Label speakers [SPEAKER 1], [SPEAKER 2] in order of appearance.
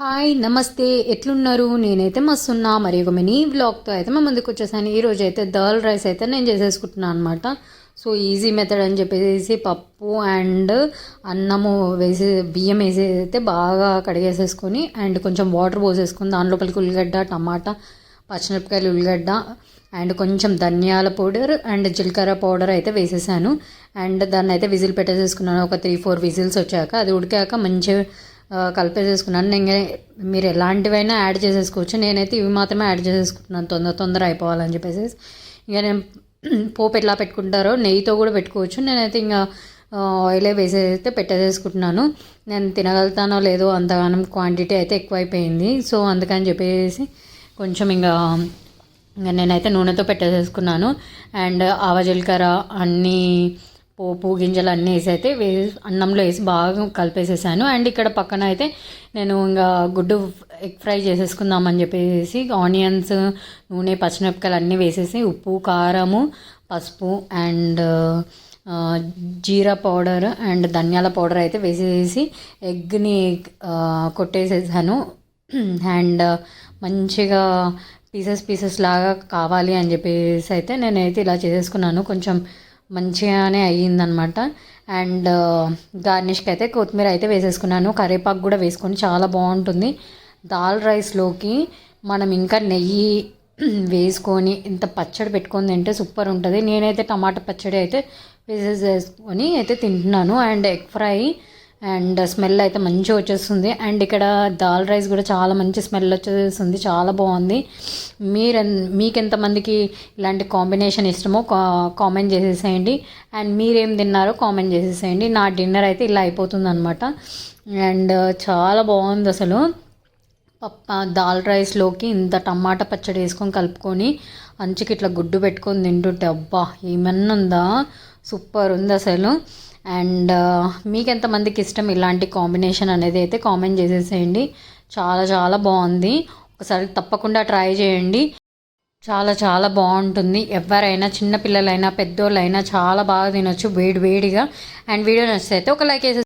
[SPEAKER 1] Hi నమస్తే ఎట్లున్నారు? నేనైతే మస్తున్నా. మరి ఒక మినీ వ్లాగ్తో అయితే మా ముందుకు వచ్చేసాను. ఈరోజు అయితే దాల్ రైస్ అయితే నేను చేసేసుకుంటున్నాను అనమాట. సో ఈజీ మెథడ్ అని చెప్పేసి పప్పు అండ్ అన్నము వేసి బియ్యం వేసి అయితే బాగా కడిగేసేసుకొని అండ్ కొంచెం వాటర్ పోసేసుకొని దాని లోపలికి ఉల్లిగడ్డ, టమాటా, పచ్చిమిరపకాయలు, ఉల్లిగడ్డ అండ్ కొంచెం ధనియాల పౌడర్ అండ్ జీలకర్ర పౌడర్ అయితే వేసేసాను. అండ్ దాన్ని అయితే విజిల్ పెట్టేసేసుకున్నాను. ఒక 3-4 విజిల్స్ వచ్చాక అది ఉడికాక మంచిగా కలిపేసేసుకున్నాను. నేను మీరు ఎలాంటివైనా యాడ్ చేసేసుకోవచ్చు. నేనైతే ఇవి మాత్రమే యాడ్ చేసేసుకుంటున్నాను తొందర అయిపోవాలని చెప్పేసి. ఇంకా నేను పోపు ఎట్లా పెట్టుకుంటారో నెయ్యితో కూడా పెట్టుకోవచ్చు. నేనైతే ఇంకా ఆయిలే వేసేస్తే పెట్టేసేసుకుంటున్నాను. నేను తినగలుగుతానో లేదో అంతగానం క్వాంటిటీ అయితే ఎక్కువైపోయింది. సో అందుకని చెప్పేసి కొంచెం ఇంకా నేనైతే నూనెతో పెట్టేసేసుకున్నాను. అండ్ జీలకర్ర అన్నీ పోపు గింజలు అన్నీ వేసి అయితే అన్నంలో వేసి బాగా కలిపేసేసాను. అండ్ ఇక్కడ పక్కన అయితే నేను ఇంకా గుడ్డు ఎగ్ ఫ్రై చేసేసుకుందామని చెప్పేసి ఆనియన్స్, నూనె, పచ్చిమిరపకాయలు అన్నీ వేసేసి ఉప్పు, కారము, పసుపు అండ్ జీరా పౌడర్ అండ్ ధనియాల పౌడర్ అయితే వేసేసి ఎగ్ని కొట్టేసేసాను. అండ్ మంచిగా పీసెస్ లాగా కావాలి అని చెప్పేసి అయితే నేనైతే ఇలా చేసేసుకున్నాను. కొంచెం మంచిగానే అయ్యిందనమాట. అండ్ గార్నిష్కి అయితే కొత్తిమీర అయితే వేసేసుకున్నాను. కరివేపాకు కూడా వేసుకొని చాలా బాగుంటుంది. దాల్ రైస్లోకి మనం ఇంకా నెయ్యి వేసుకొని ఇంత పచ్చడి పెట్టుకొని తింటే సూపర్ ఉంటుంది. నేనైతే టమాటా పచ్చడి అయితే వేసేసుకొని అయితే తింటున్నాను. And egg fry and smell అయితే మంచిగా వచ్చేస్తుంది. అండ్ ఇక్కడ దాల్ రైస్ కూడా చాలా మంచి స్మెల్ వచ్చేస్తుంది, చాలా బాగుంది. మీకు ఎంతమందికి ఇలాంటి కాంబినేషన్ ఇష్టమో కామెంట్ చేసేసేయండి. అండ్ మీరేం తిన్నారో కామెంట్ చేసేసేయండి. నా డిన్నర్ అయితే ఇలా అయిపోతుంది అనమాట. అండ్ చాలా బాగుంది అసలు. దాల్ రైస్లోకి ఇంత టమాటా పచ్చడి వేసుకొని కలుపుకొని అంచుకి ఇట్లా గుడ్డు పెట్టుకొని తింటుంటే అబ్బా ఏమన్నా ఉందా, సూపర్ ఉంది అసలు. అండ్ మీకు ఎంతమందికి ఇష్టం ఇలాంటి కాంబినేషన్ అనేది అయితే కామెంట్ చేసేసేయండి. చాలా చాలా బాగుంది. ఒకసారి తప్పకుండా ట్రై చేయండి. చాలా చాలా బాగుంటుంది. ఎవరైనా చిన్నపిల్లలైనా పెద్దోళ్ళైనా చాలా బాగా తినొచ్చు వేడివేడిగా. అండ్ వీడియో నచ్చితే అయితే ఒక లైక్ వేసేసి